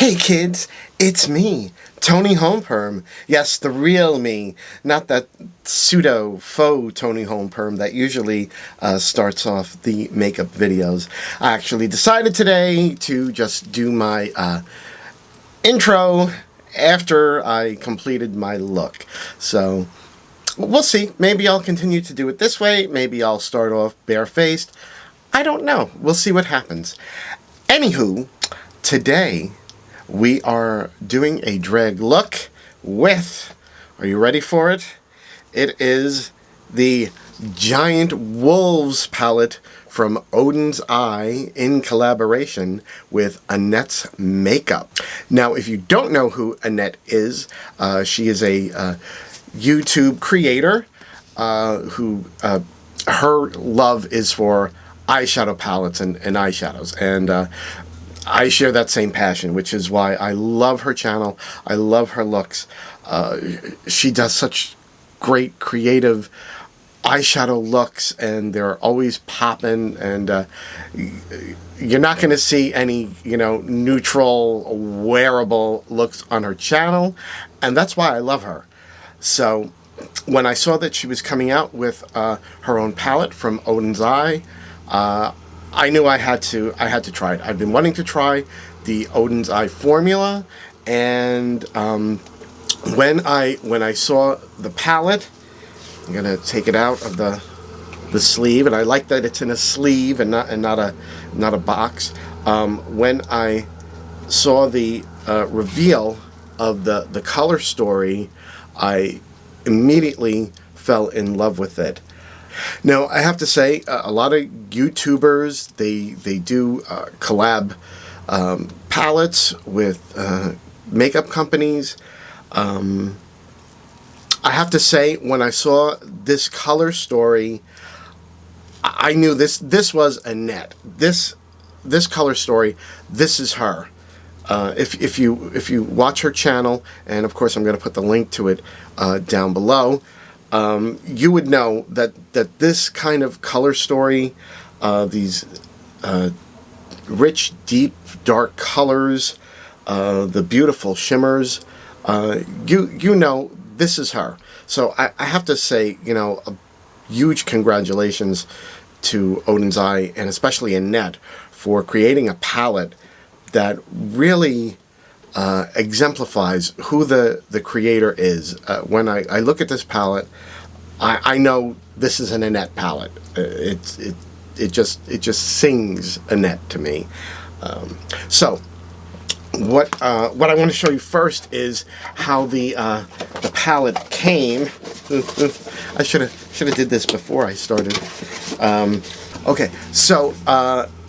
Hey kids, it's me, Toni HomePerm. Yes, the real me, not that pseudo faux Toni HomePerm that usually starts off the makeup videos. I actually decided today to just do my intro after I completed my look. So we'll see. Maybe I'll continue to do it this way. Maybe I'll start off barefaced. I don't know. We'll see what happens. Anywho, today we are doing a drag look with, are you ready for it? It is the Giant Wolves palette from Oden's Eye in collaboration with Annette's Makeup. Now, if you don't know who Annette is, she is a YouTube creator who her love is for eyeshadow palettes and eyeshadows, and I share that same passion, which is why I love her channel. I love her looks. She does such great creative eyeshadow looks, and they're always popping, and you're not going to see any, neutral, wearable looks on her channel, and that's why I love her. So when I saw that she was coming out with her own palette from Oden's Eye, I knew I had to try it. I've been wanting to try the Oden's Eye formula, and when I saw the palette, I'm gonna take it out of the sleeve, and I like that it's in a sleeve and not a box. When I saw the reveal of the color story, I immediately fell in love with it. Now, I have to say, a lot of YouTubers, they do collab palettes with makeup companies. I have to say, when I saw this color story, I knew this was Annette. This color story, this is her. If you watch her channel, and of course I'm going to put the link to it down below, you would know that this kind of color story, these rich, deep, dark colors, the beautiful shimmers, you know this is her. So I have to say, a huge congratulations to Oden's Eye, and especially Annette, for creating a palette that really exemplifies who the creator is. When I look at this palette, I know this is an Annette palette. It just sings Annette to me. So what I want to show you first is how the palette came. I should have did this before I started. Okay, so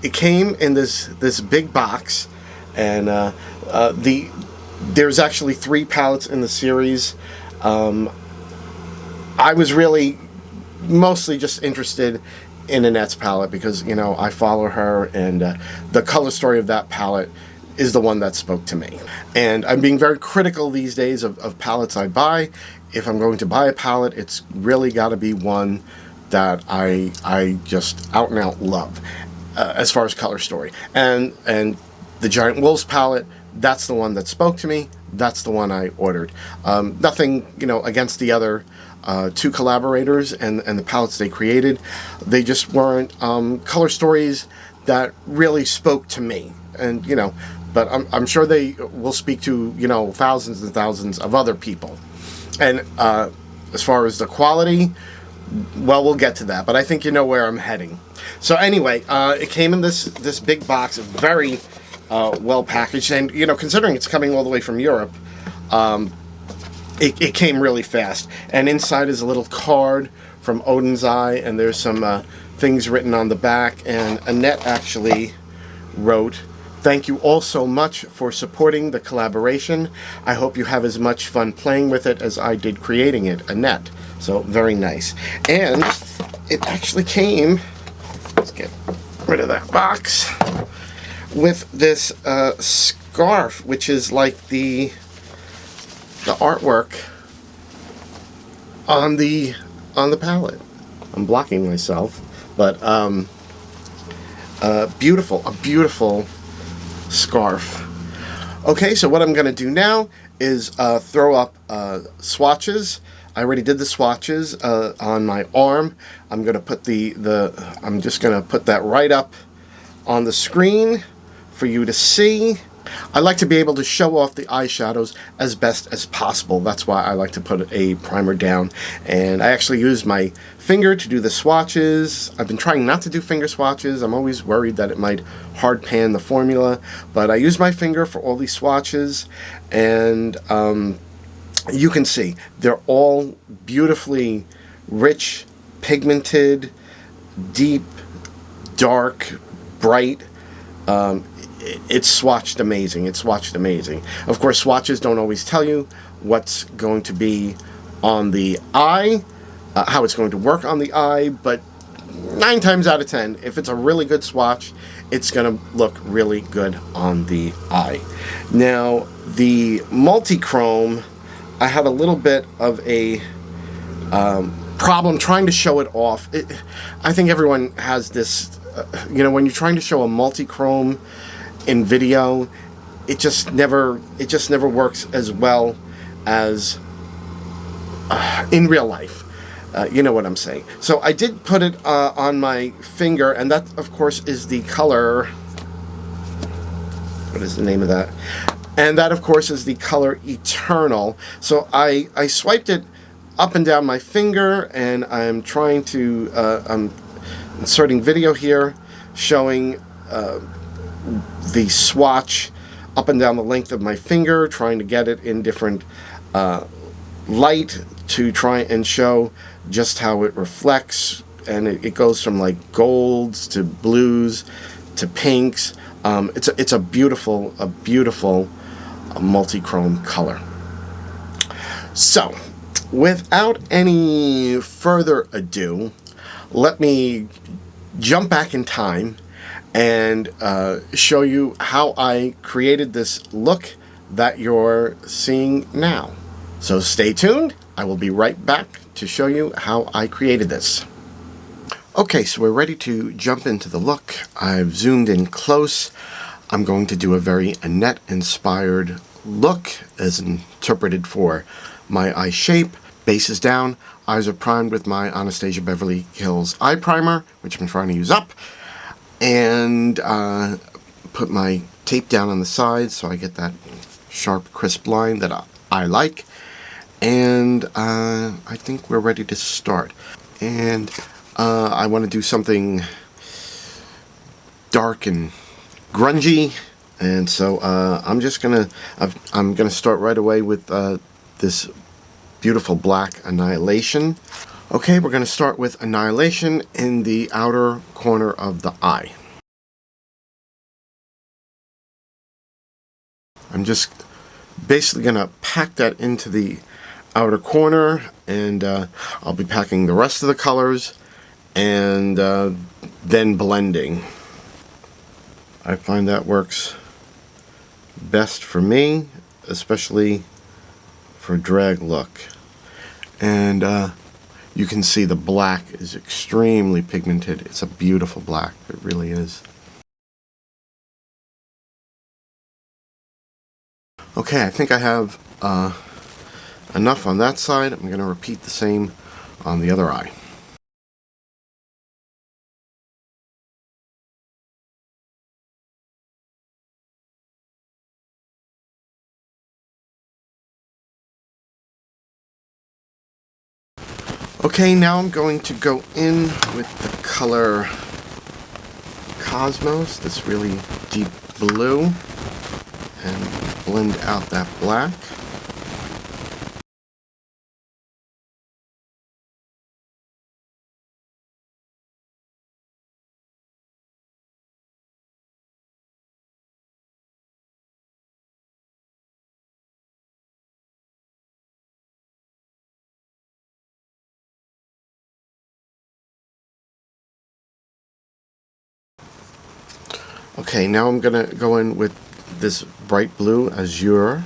it came in this big box, and there's actually 3 palettes in the series. I was really mostly just interested in Annette's palette because, I follow her, and the color story of that palette is the one that spoke to me. And I'm being very critical these days of palettes I buy. If I'm going to buy a palette, it's really got to be one that I just out and out love as far as color story. And the Giant Wolves palette, that's the one that spoke to me. That's the one I ordered. Nothing, against the other 2 collaborators and the palettes they created. They just weren't color stories that really spoke to me. And, but I'm sure they will speak to, thousands and thousands of other people. And as far as the quality, well, we'll get to that, but I think you know where I'm heading. So anyway, it came in this big box, very well packaged, and considering it's coming all the way from Europe, it came really fast. And inside is a little card from Oden's Eye, and there's some things written on the back, and Annette actually wrote, "Thank you all so much for supporting the collaboration. I hope you have as much fun playing with it as I did creating it, Annette." So very nice. And it actually came, let's get rid of that box, with this scarf, which is like the artwork on the palette. I'm blocking myself, but a beautiful scarf. Okay, so what I'm going to do now is throw up swatches. I already did the swatches on my arm. I'm going to put I'm just going to put that right up on the screen for you to see. I like to be able to show off the eyeshadows as best as possible. That's why I like to put a primer down. And I actually use my finger to do the swatches. I've been trying not to do finger swatches. I'm always worried that it might hard pan the formula. But I use my finger for all these swatches. And you can see they're all beautifully rich, pigmented, deep, dark, bright. It's swatched amazing. It's swatched amazing. Of course, swatches don't always tell you what's going to be on the eye, how it's going to work on the eye, but 9 times out of 10, if it's a really good swatch, it's going to look really good on the eye. Now, the multi-chrome, I had a little bit of a problem trying to show it off. I think everyone has this, when you're trying to show a multi-chrome in video, it just never works as well as in real life. You know what I'm saying. So I did put it on my finger, and that, of course, is the color. What is the name of that? And that, of course, is the color Eternal. So I swiped it up and down my finger, and I'm trying to, I'm inserting video here showing the swatch up and down the length of my finger, trying to get it in different light to try and show just how it reflects. And it goes from like golds to blues to pinks. It's a beautiful multi-chrome color. So, without any further ado, let me jump back in time and show you how I created this look that you're seeing now. So stay tuned. I will be right back to show you how I created this. Okay, so we're ready to jump into the look. I've zoomed in close. I'm going to do a very Annette-inspired look as interpreted for my eye shape. Base is down. Eyes are primed with my Anastasia Beverly Hills eye primer, which I'm trying to use up. And put my tape down on the sides so I get that sharp, crisp line that I like. And I think we're ready to start. And I want to do something dark and grungy, and so I'm gonna start right away with this beautiful black Annihilation. Okay, we're gonna start with Annihilation in the outer corner of the eye. I'm just basically gonna pack that into the outer corner, and I'll be packing the rest of the colors and then blending. I find that works best for me, especially for drag look. And you can see the black is extremely pigmented. It's a beautiful black, it really is. Okay, I think I have enough on that side. I'm going to repeat the same on the other eye. Okay, now I'm going to go in with the color Cosmos, this really deep blue, and blend out that black. Okay, now I'm going to go in with this bright blue Azure.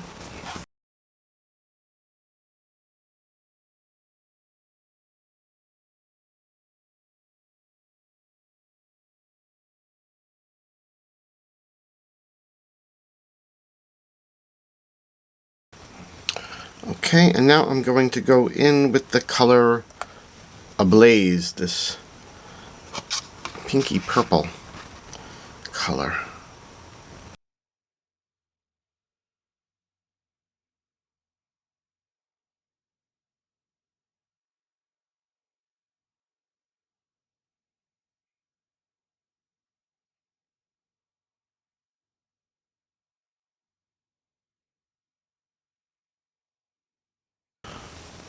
Okay, and now I'm going to go in with the color Ablaze, this pinky purple color.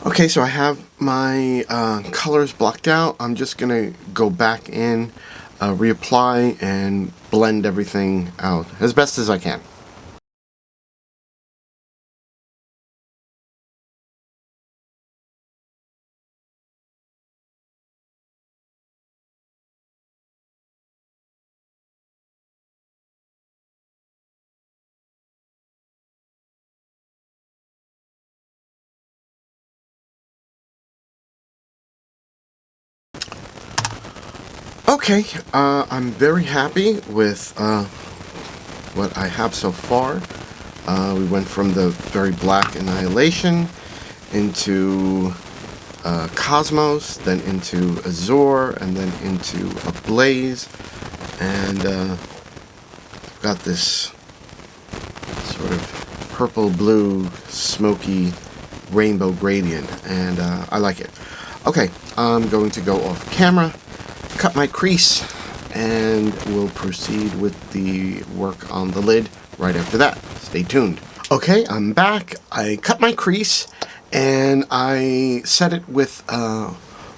Okay, so I have my colors blocked out. I'm just going to go back in, reapply, and blend everything out as best as I can. Okay, I'm very happy with what I have so far. We went from the very black Annihilation into Cosmos, then into Azure, and then into Ablaze, and got this sort of purple-blue, smoky rainbow gradient, and I like it. Okay, I'm going to go off camera, cut my crease, and we'll proceed with the work on the lid right after that. Stay tuned. Okay, I'm back. I cut my crease and I set it with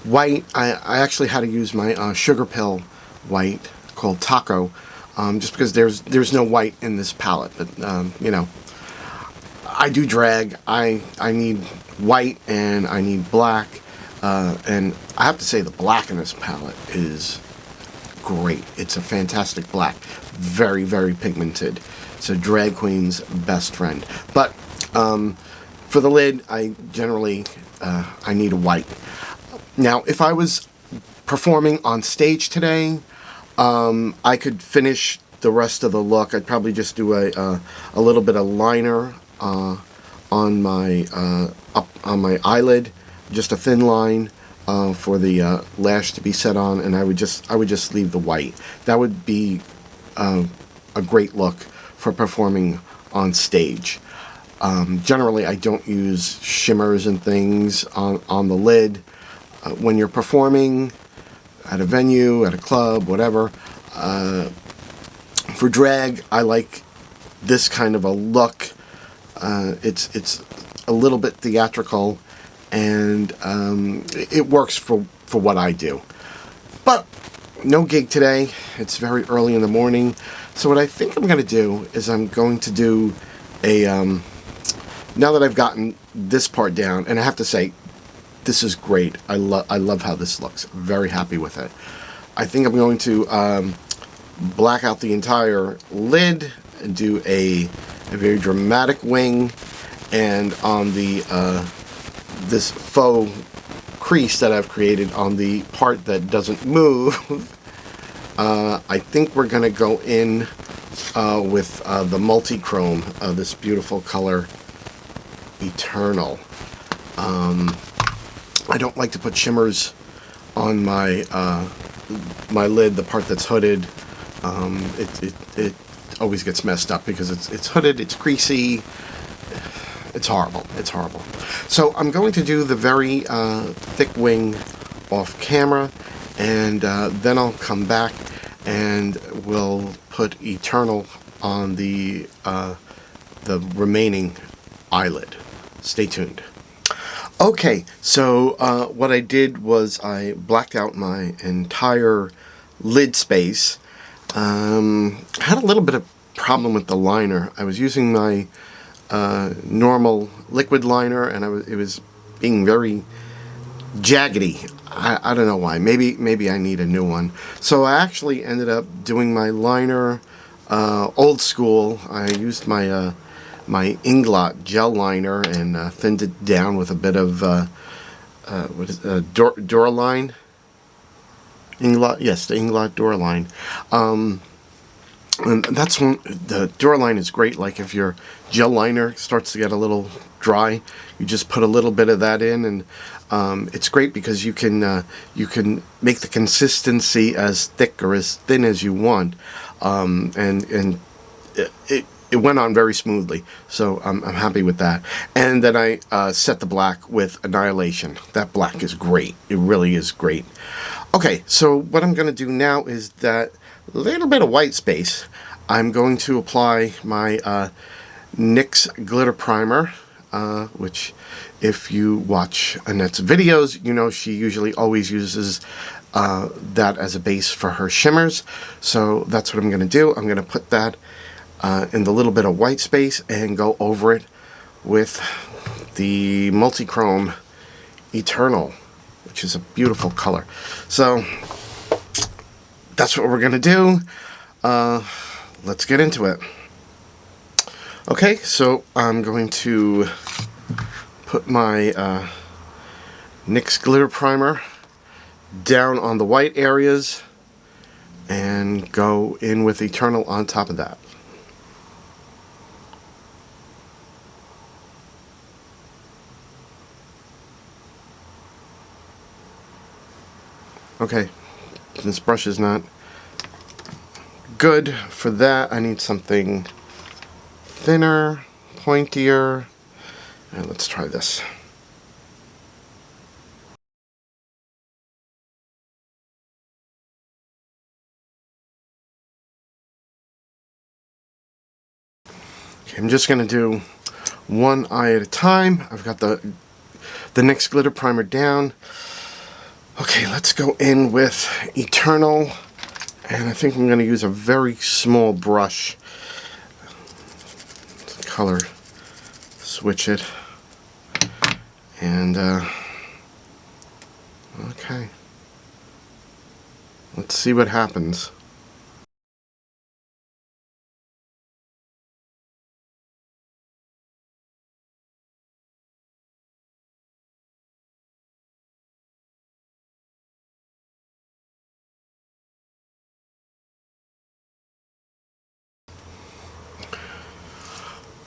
white. I actually had to use my sugar pill white called Taco, just because there's no white in this palette. But you know, I do drag. I need white and I need black. And I have to say the black in this palette is great. It's a fantastic black. Very, very pigmented. It's a drag queen's best friend. But for the lid, I generally I need a white. Now, if I was performing on stage today, I could finish the rest of the look. I'd probably just do a little bit of liner on my eyelid, just a thin line for the lash to be set on, and I would just leave the white. That would be a great look for performing on stage. Generally, I don't use shimmers and things on the lid. When you're performing at a venue, at a club, whatever, for drag, I like this kind of a look. It's a little bit theatrical, and it works for what I do. But no gig today. It's very early in the morning. So what I think I'm going to do is I'm going to do a, now that I've gotten this part down, and I have to say, this is great. I love how this looks. Very happy with it. I think I'm going to black out the entire lid and do a very dramatic wing, and on the this faux crease that I've created on the part that doesn't move, I think we're going to go in with the multi-chrome, this beautiful color, Eternal. I don't like to put shimmers on my my lid, the part that's hooded. It always gets messed up because it's hooded, it's greasy. It's horrible. It's horrible. So I'm going to do the very thick wing off camera, and then I'll come back and we'll put Eternal on the remaining eyelid. Stay tuned. Okay, so what I did was I blacked out my entire lid space. I had a little bit of problem with the liner. I was using my normal liquid liner, and it was being very jaggedy. I don't know why. Maybe I need a new one. So I actually ended up doing my liner old school. I used my my Inglot gel liner and thinned it down with a bit of what is Duraline? Inglot, yes, the Inglot Duraline. And that's when the Duraline is great. Like if your gel liner starts to get a little dry, you just put a little bit of that in, and it's great because you can make the consistency as thick or as thin as you want, and it went on very smoothly. So I'm happy with that. And then I set the black with Annihilation. That black is great. It really is great. Okay, so what I'm going to do now is that little bit of white space. I'm going to apply my NYX Glitter Primer, which if you watch Annette's videos, you know she usually always uses that as a base for her shimmers. So that's what I'm going to do. I'm going to put that in the little bit of white space and go over it with the Multichrome Eternal, which is a beautiful color. So that's what we're going to do. Let's get into it. Okay, so I'm going to put my NYX Glitter Primer down on the white areas and go in with Eternal on top of that. Okay, this brush is not good for that. I need something thinner, pointier, and let's try this. Okay, I'm just going to do one eye at a time. I've got the NYX Glitter Primer down. Okay, let's go in with Eternal, and I think I'm going to use a very small brush. Color switch it, and okay, let's see what happens.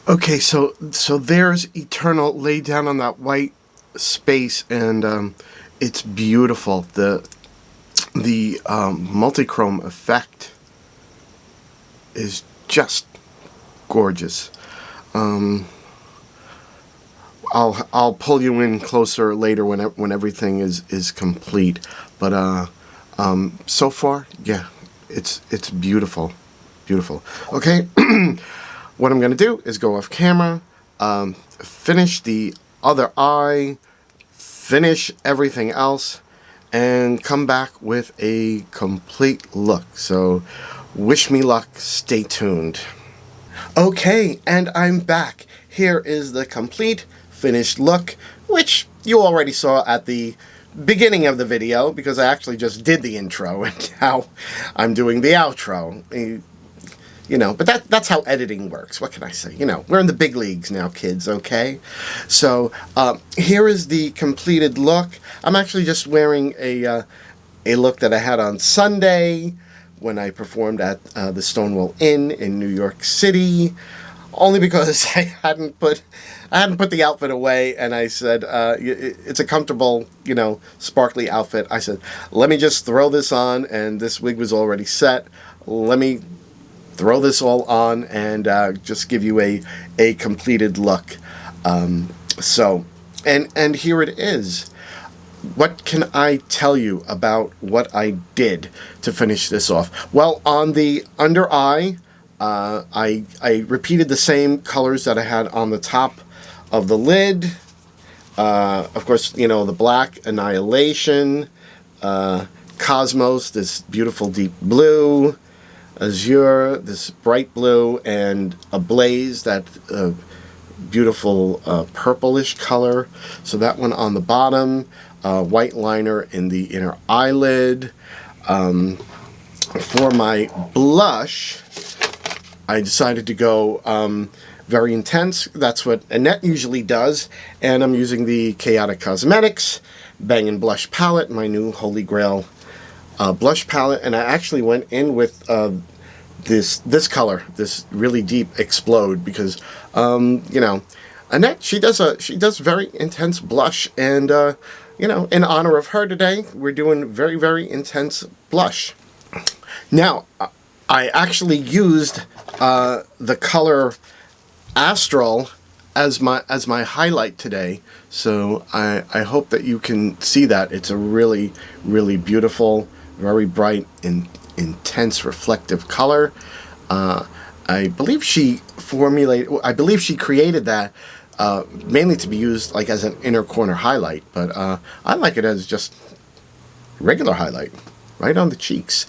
Okay, so there's Eternal laid down on that white space, and it's beautiful. The multichrome effect is just gorgeous. I'll pull you in closer later when everything is complete. But so far, yeah, it's beautiful, beautiful. Okay. What I'm going to do is go off camera, finish the other eye, finish everything else, and come back with a complete look. So wish me luck, stay tuned. Okay, and I'm back. Here is the complete finished look, which you already saw at the beginning of the video because I actually just did the intro and now I'm doing the outro. You know, but that's how editing works. What can I say? You know, we're in the big leagues now, kids, okay? So, here is the completed look. I'm actually just wearing a look that I had on Sunday when I performed at the Stonewall Inn in New York City, only because I hadn't put the outfit away, and I said, it's a comfortable, you know, sparkly outfit. I said, let me just throw this on, and this wig was already set. Let me throw this all on and just give you a completed look. So, and here it is. What can I tell you about what I did to finish this off? Well, on the under eye, I repeated the same colors that I had on the top of the lid. Of course, you know, the black, Annihilation, Cosmos, this beautiful deep blue, Azure, this bright blue, and Ablaze, that beautiful purplish color. So that one on the bottom, white liner in the inner eyelid. For my blush, I decided to go very intense. That's what Annette usually does, and I'm using the Chaotic Cosmetics Bang & Blush palette, my new Holy Grail blush palette, and I actually went in with this color, this really deep Explode, because you know, Annette, she does very intense blush, and you know, in honor of her today, we're doing very intense blush. Now, I actually used the color Astral as my highlight today, so I hope that you can see that. It's a really beautiful, very bright and intense reflective color. I believe she created that mainly to be used like as an inner corner highlight, but I like it as just regular highlight right on the cheeks.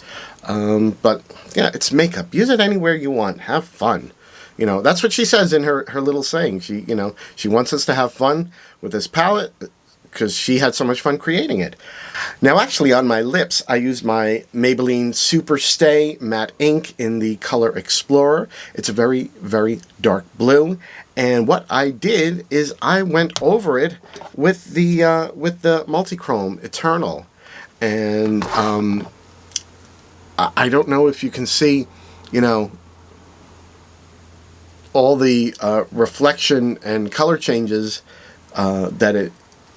But yeah, it's makeup. Use it anywhere you want. Have fun. You know, that's what she says in her little saying. She, you know, she wants us to have fun with this palette because she had so much fun creating it. Now, actually, on my lips, I used my Maybelline Super Stay Matte Ink in the color Explorer. It's a very dark blue. And what I did is I went over it with the Multichrome Eternal. And I don't know if you can see, you know, all the reflection and color changes that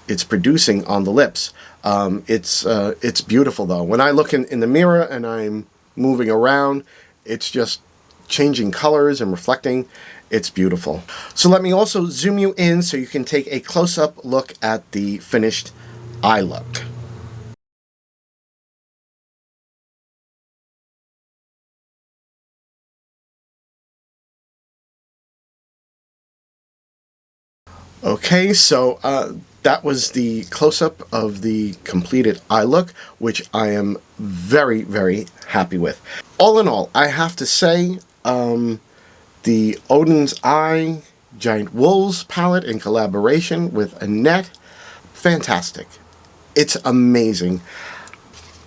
it's producing on the lips. It's beautiful though. When I look in the mirror and I'm moving around, it's just changing colors and reflecting. It's beautiful. So let me also zoom you in so you can take a close-up look at the finished eye look. Okay, so that was the close-up of the completed eye look, which I am very happy with. All in all, I have to say, the Oden's Eye Giant Wolves palette in collaboration with Annette, fantastic. It's amazing.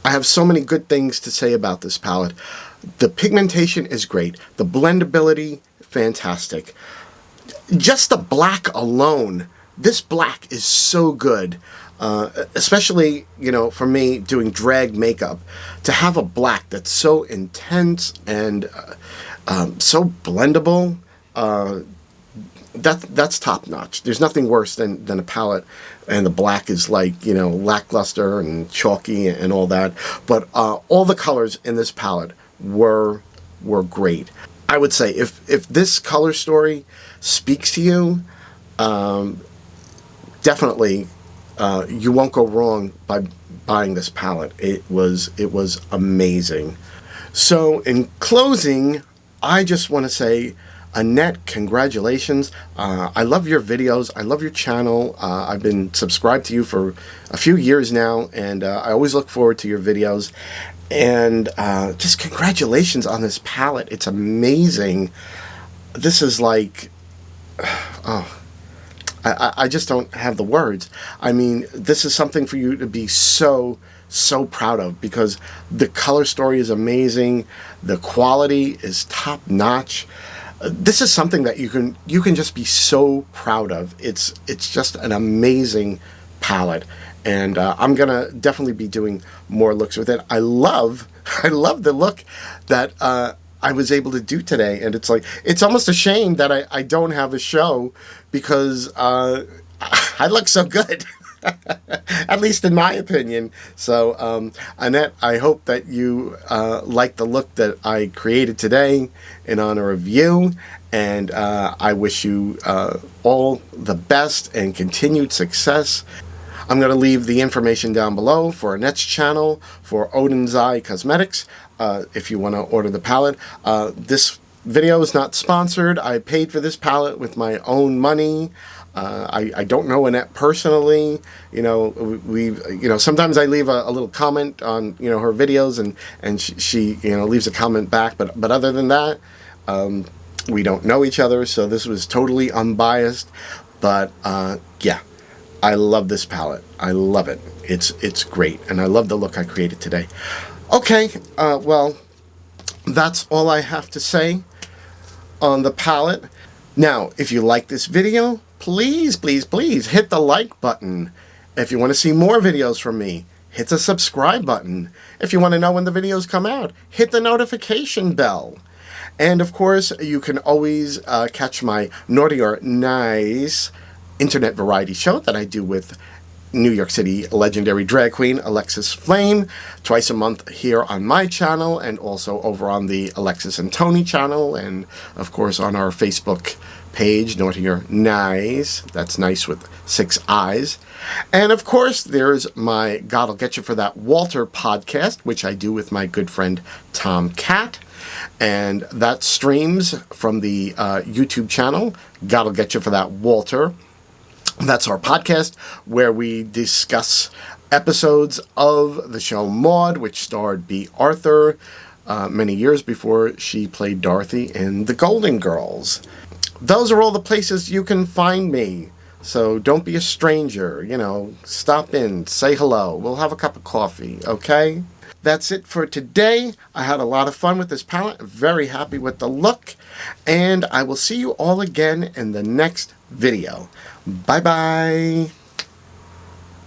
I have so many good things to say about this palette. The pigmentation is great. The blendability, fantastic. Just the black alone, this black is so good, especially, you know, for me doing drag makeup, to have a black that's so intense and so blendable, that's top notch. There's nothing worse than a palette and the black is like, you know, lackluster and chalky and all that. But all the colors in this palette were great. I would say if this color story speaks to you, definitely you won't go wrong by buying this palette. It was amazing. So in closing, I just want to say, Annette, congratulations. I love your videos. I love your channel. I've been subscribed to you for a few years now, and I always look forward to your videos. And just congratulations on this palette. It's amazing. This is like, oh, I just don't have the words. I mean, this is something for you to be so proud of, because the color story is amazing. The quality is top notch. This is something that you can just be so proud of. It's just an amazing palette, and I'm gonna definitely be doing more looks with it. I love the look that I was able to do today, and it's like, it's almost a shame that I don't have a show, because I look so good. At least in my opinion. So Annette, I hope that you like the look that I created today in honor of you, and I wish you all the best and continued success. I'm going to leave the information down below for Annette's channel, for Oden's Eye Cosmetics, if you want to order the palette. This video is not sponsored. I paid for this palette with my own money. I don't know Annette personally. You know, sometimes I leave a little comment on, you know, her videos, and she you know, leaves a comment back, but other than that, we don't know each other, so this was totally unbiased. But yeah, I love this palette. I love it. It's great, and I love the look I created today. Okay, well, that's all I have to say on the palette. Now, if you like this video, please hit the like button. If you want to see more videos from me, hit the subscribe button. If you want to know when the videos come out, hit the notification bell. And of course, you can always catch my Naughty or Nice internet variety show that I do with New York City legendary drag queen Alexis Flame twice a month here on my channel, and also over on the Alexis and Toni channel, and of course on our Facebook page, Naughty or Nice. That's nice with 6 eyes. And of course, there's my God'll Get You for That Walter podcast, which I do with my good friend Tom Cat. And that streams from the YouTube channel, God'll Get You for That Walter. That's our podcast where we discuss episodes of the show Maude, which starred Bea Arthur many years before she played Dorothy in The Golden Girls. Those are all the places you can find me. So don't be a stranger, you know, stop in, say hello. We'll have a cup of coffee, okay? That's it for today. I had a lot of fun with this palette. Very happy with the look. And I will see you all again in the next video. Bye-bye.